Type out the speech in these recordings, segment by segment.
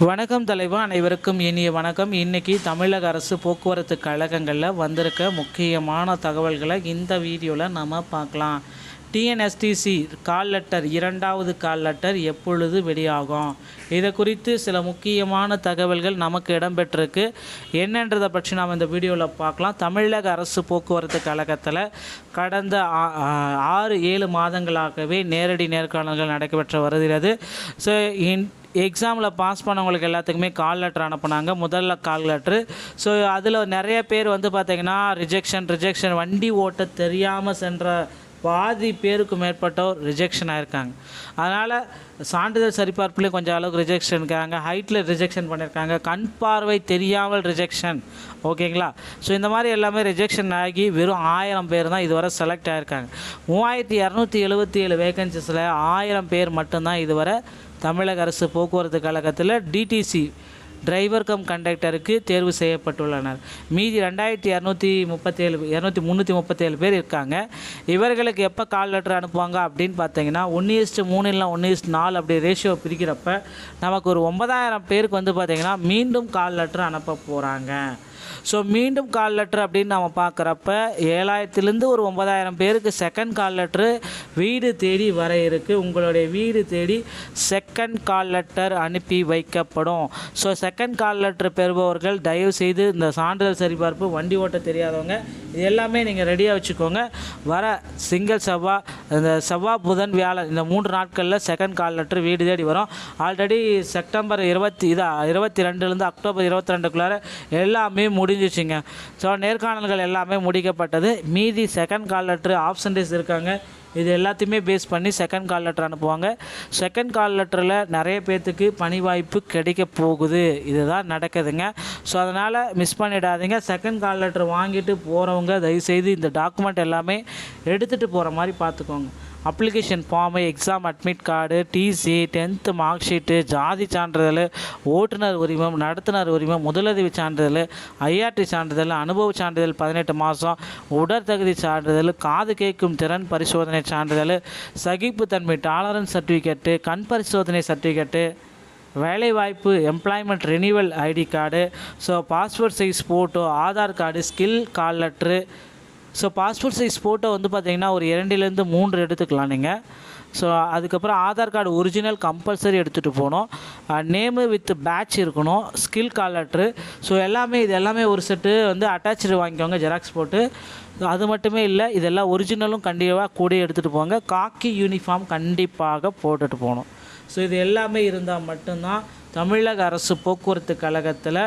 வணக்கம் தலைவா, அனைவருக்கும் இனிய வணக்கம். இன்றைக்கி தமிழக அரசு போக்குவரத்து கழகங்களில் வந்திருக்க முக்கியமான தகவல்களை இந்த வீடியோவில் நம்ம பார்க்கலாம். டிஎன்எஸ்டிசி கால் லெட்டர், இரண்டாவது கால் லெட்டர் எப்பொழுது வெளியாகும்? இதை குறித்து சில முக்கியமான தகவல்கள் நமக்கு இடம்பெற்றிருக்கு. என்னன்றதை பற்றி நாம் இந்த வீடியோவில் பார்க்கலாம். தமிழக அரசு போக்குவரத்து கழகத்தில் கடந்த 6-7 மாதங்களாகவே நேரடி நேர்காணல்கள் நடைபெற்று வருகிறது. ஸோ எக்ஸாமில் பாஸ் பண்ணவங்களுக்கு எல்லாத்துக்குமே கால் லெட்டர் அனுப்புனாங்க. முதல்ல கால் லெட்ரு. ஸோ அதில் நிறைய பேர் பார்த்திங்கன்னா ரிஜெக்ஷன் வண்டி ஓட்ட தெரியாமல் சென்ற பாதி பேருக்கு மேற்பட்டோர் ரிஜெக்ஷன் ஆகிருக்காங்க. அதனால் சான்றிதழ் சரிபார்ப்புலேயும் கொஞ்சம் அளவுக்கு ரிஜெக்ஷன் இருக்காங்க. ஹைட்டில் ரிஜெக்ஷன் பண்ணியிருக்காங்க. கண் பார்வை தெரியாமல் ரிஜெக்ஷன். ஓகேங்களா? ஸோ இந்த மாதிரி எல்லாமே ரிஜெக்ஷன் ஆகி வெறும் 1000 பேர் தான் இதுவரை செலக்ட் ஆகிருக்காங்க. 3277 வேகன்சிஸில் 1000 பேர் மட்டும்தான் இதுவரை தமிழக அரசு போக்குவரத்து கழகத்தில் டிடிசி டிரைவர் கம் கண்டக்டருக்கு தேர்வு செய்யப்பட்டுள்ளனர். மீதி 2237 பேர் இருக்காங்க. இவர்களுக்கு எப்போ கால் லெட்டர் அனுப்புவாங்க அப்படின்னு பார்த்தீங்கன்னா 1:3 இல்லை 1:4 அப்படி ரேஷியோ பிரிக்கிறப்ப நமக்கு ஒரு 9000 பேருக்கு பார்த்திங்கன்னா மீண்டும் கால் லெட்டர் அனுப்ப போகிறாங்க. ஸோ மீண்டும் கால் லெட்ரு அப்படின்னு நம்ம பார்க்குறப்ப 7000லேருந்து ஒரு 9000 பேருக்கு செகண்ட் கால் லெட்ரு வீடு தேடி வர இருக்குது. உங்களுடைய வீடு தேடி செகண்ட் கால் லெட்டர் அனுப்பி வைக்கப்படும். ஸோ செகண்ட் கால் லெட்ரு பெறுபவர்கள் தயவுசெய்து இந்த சான்றிதழ் சரிபார்ப்பு, வண்டி ஓட்ட தெரியாதவங்க, இது எல்லாமே நீங்கள் ரெடியாக வச்சுக்கோங்க. வர செவ்வாய், இந்த செவ்வாய், புதன், வியாழன் இந்த 3 நாட்களில் செகண்ட் கால் லெட்ரு வீடு தேடி வரும். ஆல்ரெடி செப்டம்பர் 22லேருந்து அக்டோபர் 22க்குள்ளார எல்லாமே முடிஞ்சிச்சுங்க. ஸோ நேர்காணல்கள் எல்லாமே முடிக்கப்பட்டது. மீதி செகண்ட் கால் லெட்ரு ஆப்ஷன்டேஸ் இருக்காங்க. இது எல்லாத்தையுமே பேஸ் பண்ணி செகண்ட் கால் லெட்டர் அனுப்புவாங்க. செகண்ட் கால் லெட்டரில் நிறைய பேர்த்துக்கு பணி வாய்ப்பு கிடைக்க போகுது. இதுதான் நடக்குதுங்க. ஸோ அதனால் மிஸ் பண்ணிடாதீங்க. செகண்ட் கால் லெட்டர் வாங்கிட்டு போகிறவங்க தயவுசெய்து இந்த டாக்குமெண்ட் எல்லாமே எடுத்துகிட்டு போகிற மாதிரி பார்த்துக்கோங்க. Application form, exam admit card, TC, 10th mark sheet, ஜாதி சான்றிதழ், ஓட்டுநர் உரிமம், நடத்துனர் உரிமம், முதலுதவி சான்றிதழ், ஐஆர்டி சான்றிதழ், அனுபவ சான்றிதழ் 18 மாதம், உடற்தகுதி சான்றிதழ், காது கேட்கும் திறன் பரிசோதனை சான்றிதழ், சகிப்புத்தன்மை டாலரன்ஸ் சர்டிஃபிகேட்டு, கண் பரிசோதனை சர்டிஃபிகேட்டு, வேலைவாய்ப்பு employment renewal ID card, so passport size photo, Aadhaar card, skill call letter. So passport size photo பார்த்திங்கன்னா ஒரு 2லேருந்து 3 எடுத்துக்கலாம் நீங்கள். ஸோ அதுக்கப்புறம் ஆதார் கார்டு ஒரிஜினல் கம்பல்சரி எடுத்துகிட்டு போகணும். நேமு வித் பேட்ச் இருக்கணும். Skill call letter. ஸோ இது எல்லாமே ஒரு செட்டு அட்டாச்சு வாங்கிக்கோங்க, ஜெராக்ஸ் போட்டு. அது மட்டுமே இல்லை, இதெல்லாம் ஒரிஜினலும் கண்டிப்பாக கூட எடுத்துகிட்டு போங்க. காக்கி யூனிஃபார்ம் கண்டிப்பாக போட்டுட்டு போகணும். ஸோ இது எல்லாமே இருந்தால் மட்டும்தான் தமிழக அரசு போக்குவரத்து கழகத்தில்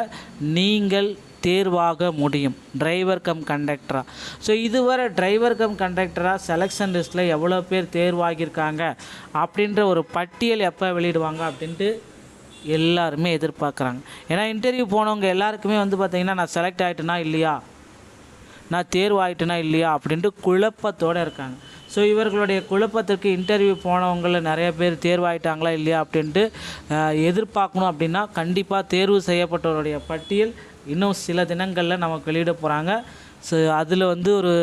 நீங்கள் தேர்வாக முடியும், டிரைவர் கம் கண்டக்டராக. ஸோ இதுவரை டிரைவர் கம் கண்டக்டராக செலெக்ஷன் லிஸ்ட்டில் எவ்வளோ பேர் தேர்வாகியிருக்காங்க அப்படின்ற ஒரு பட்டியல் எப்போ வெளியிடுவாங்க அப்படின்ட்டு எல்லாருமே எதிர்பார்க்குறாங்க. ஏன்னா இன்டர்வியூ போனவங்க எல்லாருக்குமே பார்த்திங்கன்னா நான் செலக்ட் ஆகிட்டேனா இல்லையா, நான் தேர்வு ஆகிட்டேனா இல்லையா அப்படின்ட்டு குழப்பத்தோடு இருக்காங்க. ஸோ இவர்களுடைய குழப்பத்திற்கு இன்டர்வியூ போனவங்களில் நிறைய பேர் தேர்வாயிட்டாங்களா இல்லையா அப்படின்ட்டு எதிர்பார்க்கணும். அப்படின்னா கண்டிப்பாக தேர்வு செய்யப்பட்டவருடைய பட்டியல் இன்னும் சில தினங்களில் நமக்கு வெளியிட போகிறாங்க. ஸோ அதில் ஒரு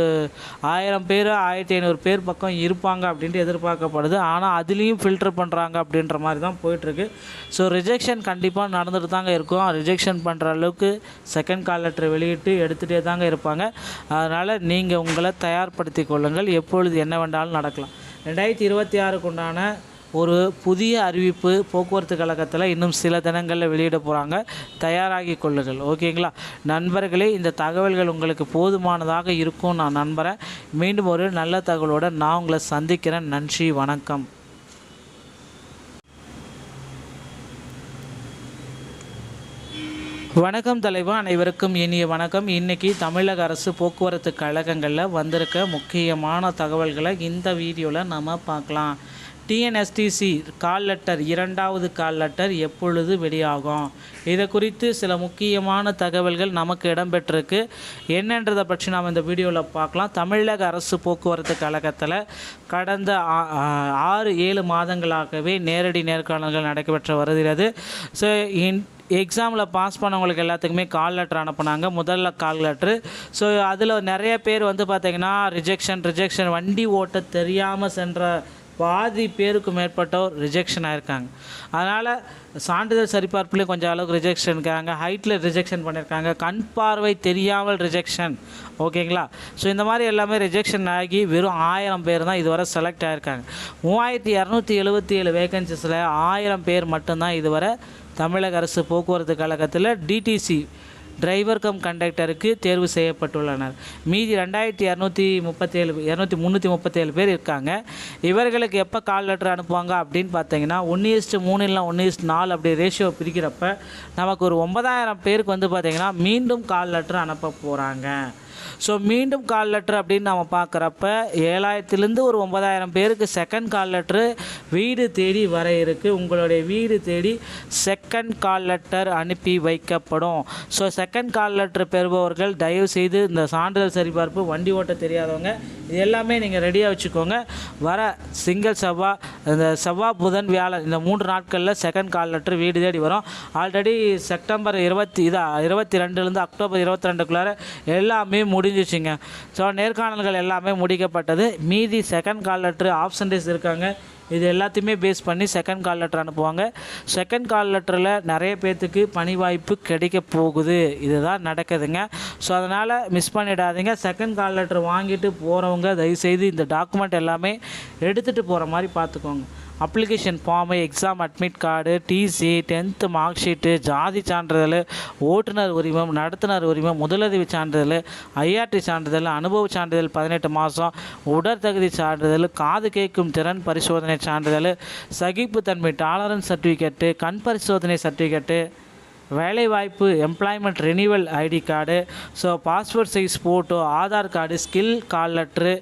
1000 பேர் 1500 பேர் பக்கம் இருப்பாங்க அப்படின்ட்டு எதிர்பார்க்கப்படுது. ஆனால் அதுலேயும் ஃபில்டர் பண்ணுறாங்க அப்படின்ற மாதிரி தான் போயிட்டுருக்கு. ஸோ ரிஜெக்ஷன் கண்டிப்பாக நடந்துட்டு தாங்க இருக்கும். ரிஜெக்ஷன் பண்ணுற அளவுக்கு செகண்ட் கால் லெட்டர் வெளியிட்டு எடுத்துகிட்டே தாங்க இருப்பாங்க. அதனால் நீங்கள் உங்களை தயார்படுத்தி கொள்ளுங்கள். எப்பொழுது என்ன வேண்டாலும் நடக்கலாம். 2026க்கு உண்டான ஒரு புதிய அறிவிப்பு போக்குவரத்து கழகத்தில் இன்னும் சில தினங்களில் வெளியிட போகிறாங்க. தயாராகி கொள்ளுங்கள். ஓகேங்களா நண்பர்களே? இந்த தகவல்கள் உங்களுக்கு போதுமானதாக இருக்கும் நான் நம்புகிறேன். மீண்டும் ஒரு நல்ல தகவலோடு நான் உங்களை சந்திக்கிறேன். நன்றி, வணக்கம். வணக்கம் தலைவா, அனைவருக்கும் இனிய வணக்கம். இன்றைக்கி தமிழக அரசு போக்குவரத்து கழகங்களில் வந்திருக்க முக்கியமான தகவல்களை இந்த வீடியோவில் நம்ம பார்க்கலாம். டிஎன்எஸ்டிசி கால் லெட்டர், இரண்டாவது கால் லெட்டர் எப்பொழுது வெளியாகும்? இதை குறித்து சில முக்கியமான தகவல்கள் நமக்கு இடம்பெற்றிருக்கு. என்னன்றதை பற்றி நாம் இந்த வீடியோவில் பார்க்கலாம். தமிழக அரசு போக்குவரத்து கழகத்தில் கடந்த 6-7 மாதங்களாகவே நேரடி நேர்காணல்கள் நடைபெற்று வருகிறது. ஸோ எக்ஸாமில் பாஸ் பண்ணவங்களுக்கு எல்லாத்துக்குமே கால் லெட்டர் அனுப்புனாங்க. முதல்ல கால் லெட்ரு. ஸோ அதில் நிறைய பேர் பார்த்திங்கன்னா ரிஜெக்ஷன் வண்டி ஓட்ட தெரியாமல் சென்ற பாதி பேருக்கு மேற்பட்டோர் ரிஜெக்ஷன் ஆகிருக்காங்க. அதனால் சான்றிதழ் சரிபார்ப்புலேயும் கொஞ்சம் அளவுக்கு ரிஜெக்ஷன் இருக்காங்க, ஹைட்டில் ரிஜெக்ஷன் பண்ணியிருக்காங்க, கண் பார்வை தெரியாமல் ரிஜெக்ஷன். ஓகேங்களா? ஸோ இந்த மாதிரி எல்லாமே ரிஜெக்ஷன் ஆகி வெறும் 1000 பேர் தான் இதுவரை செலக்ட் ஆகிருக்காங்க. 3277 வேகன்சிஸில் 1000 பேர் மட்டும்தான் இதுவரை தமிழக அரசு போக்குவரத்து கழகத்தில் டிடிசி டிரைவர் கம் கண்டக்டருக்கு தேர்வு செய்யப்பட்டுள்ளனர். மீதி 2237 பேர் இருக்காங்க. இவர்களுக்கு எப்போ கால் லெட்டர் அனுப்புவாங்க அப்படின்னு பார்த்தீங்கன்னா 1:3 இல்லை 1:4 அப்படி ரேஷியோ பிரிக்கிறப்ப நமக்கு ஒரு 9000 பேருக்கு வந்து பார்த்திங்கன்னா மீண்டும் கால் லெட்டர் அனுப்ப போகிறாங்க. ஸோ மீண்டும் கால் லெட்டர் அப்படின்னு நம்ம பார்க்குறப்ப 7000லேருந்து ஒரு 9000 பேருக்கு செகண்ட் கால் லெட்ரு வீடு தேடி வர இருக்குது. உங்களுடைய வீடு தேடி செகண்ட் கால் லெட்டர் அனுப்பி வைக்கப்படும். ஸோ செகண்ட் கால் லெட்டர் பெறுபவர்கள் தயவுசெய்து இந்த சான்றிதழ் சரிபார்ப்பு, வண்டி ஓட்ட தெரியாதவங்க இது எல்லாமே நீங்கள் ரெடியாக வச்சுக்கோங்க. வர செவ்வாய், இந்த செவ்வாய், புதன், வியாழன் இந்த 3 நாட்களில் செகண்ட் கால் லெட்டர் வீடு தேடி வரும். ஆல்ரெடி செப்டம்பர் 22லேருந்து அக்டோபர் 22க்குள்ளார எல்லாமே முடிஞ்சிச்சுங்க. ஸோ நேர்காணல்கள் எல்லாமே முடிக்கப்பட்டது. மீதி செகண்ட் கால் லெட்ரு ஆப்ஷன்டேஸ் இருக்காங்க, இது எல்லாத்தையுமே பேஸ் பண்ணி செகண்ட் கால் லெட்டர் அனுப்புவாங்க. செகண்ட் கால் லெட்டரில் நிறைய பேர்த்துக்கு பணி வாய்ப்பு கிடைக்க போகுது. இதுதான் நடக்குதுங்க. ஸோ அதனால் மிஸ் பண்ணிடாதீங்க. செகண்ட் கால் லெட்டர் வாங்கிட்டு போகிறவங்க தயவுசெய்து இந்த டாக்குமெண்ட் எல்லாமே எடுத்துகிட்டு போகிற மாதிரி பார்த்துக்கோங்க. Application form, exam admit card, TC, 10th mark sheet, ஜாதி சான்றிதழ், ஓட்டுநர் உரிமம், நடத்துனர் உரிமம், முதலுதவி சான்றிதழ், ஐஆர்டி சான்றிதழ், அனுபவ சான்றிதழ் 18 மாதம், உடற்தகுதி சான்றிதழ், காது கேட்கும் திறன் பரிசோதனை சான்றிதழ், சகிப்புத்தன்மை டாலரன்ஸ் சர்டிஃபிகேட்டு, கண் பரிசோதனை சர்டிஃபிகேட்டு, வேலைவாய்ப்பு employment renewal ID card, so passport size photo, Aadhaar card, skill call letter.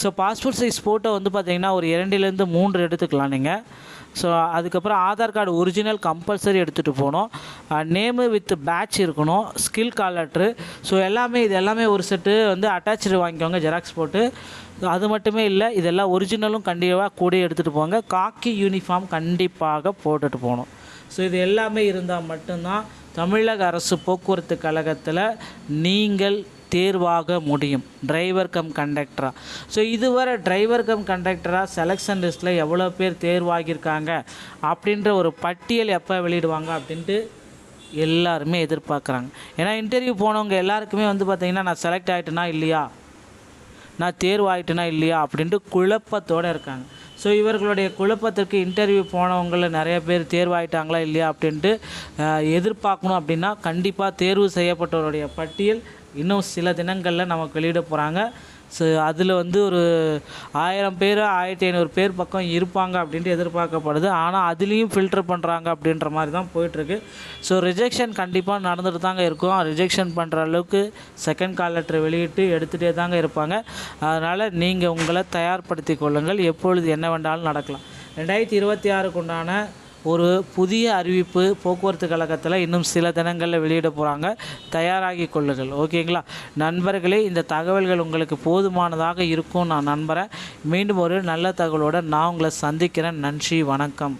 So passport size photo வந்து பார்த்திங்கன்னா ஒரு 2லேருந்து 3 எடுத்துக்கலாம் நீங்கள். ஸோ அதுக்கப்புறம் ஆதார் கார்டு ஒரிஜினல் கம்பல்சரி எடுத்துகிட்டு போகணும். நேமு வித் பேட்ச் இருக்கணும். Skill call letter. ஸோ இது எல்லாமே ஒரு செட்டு வந்து அட்டாச்சு வாங்கிக்கோங்க, ஜெராக்ஸ் போட்டு. அது மட்டுமே இல்லை, இதெல்லாம் ஒரிஜினலும் கண்டிப்பாக கூட எடுத்துகிட்டு போங்க. காக்கி யூனிஃபார்ம் கண்டிப்பாக போட்டுட்டு போகணும். ஸோ இது எல்லாமே இருந்தால் மட்டும்தான் தமிழக அரசு போக்குவரத்து கழகத்தில் நீங்கள் தேர்வாக முடியும், டிரைவர் கம் கண்டக்டராக. ஸோ இதுவரை டிரைவர் கம் கண்டக்டராக செலெக்ஷன் லிஸ்ட்டில் எவ்வளோ பேர் தேர்வாகியிருக்காங்க அப்படின்ற ஒரு பட்டியல் எப்போ வெளியிடுவாங்க அப்படின்ட்டு எல்லாருமே எதிர்பார்க்குறாங்க. ஏன்னா இன்டர்வியூ போனவங்க எல்லாருக்குமே வந்து பார்த்திங்கன்னா நான் செலக்ட் ஆகிட்டேனா இல்லையா, நான் தேர்வாயிட்டேனா இல்லையா அப்படின்ட்டு குழப்பத்தோடு இருக்காங்க. ஸோ இவர்களுடைய குழப்பத்திற்கு இன்டர்வியூ போனவங்களில் நிறைய பேர் தேர்வாயிட்டாங்களா இல்லையா அப்படின்ட்டு எதிர்பார்க்கணும். அப்படின்னா கண்டிப்பாக தேர்வு செய்யப்பட்டவருடைய பட்டியல் இன்னும் சில தினங்களில் நமக்கு வெளியிட போகிறாங்க. ஸோ அதில் வந்து ஒரு 1000 பேர் 1500 பேர் பக்கம் இருப்பாங்க அப்படின்ட்டு எதிர்பார்க்கப்படுது. ஆனால் அதுலேயும் ஃபில்டர் பண்ணுறாங்க அப்படின்ற மாதிரி தான் போயிட்டுருக்கு. ஸோ ரிஜெக்ஷன் கண்டிப்பாக நடந்துட்டு தாங்க இருக்கும். ரிஜெக்ஷன் பண்ணுற அளவுக்கு செகண்ட் கால் லெட்டர் வெளியிட்டு எடுத்துகிட்டே தாங்க இருப்பாங்க. அதனால் நீங்கள் உங்களை தயார்படுத்தி கொள்ளுங்கள், எப்பொழுது என்ன வேண்டாலும் நடக்கலாம். 2026க்கு உண்டான ஒரு புதிய அறிவிப்பு போக்குவரத்து கழகத்தில் இன்னும் சில தினங்களில் வெளியிட போகிறாங்க, தயாராகி கொள்ளுங்கள். ஓகேங்களா நண்பர்களே, இந்த தகவல்கள் உங்களுக்கு போதுமானதாக இருக்கும் நான் நம்புகிறேன். மீண்டும் ஒரு நல்ல தகவலோடு நான் உங்களை சந்திக்கிறேன். நன்றி, வணக்கம்.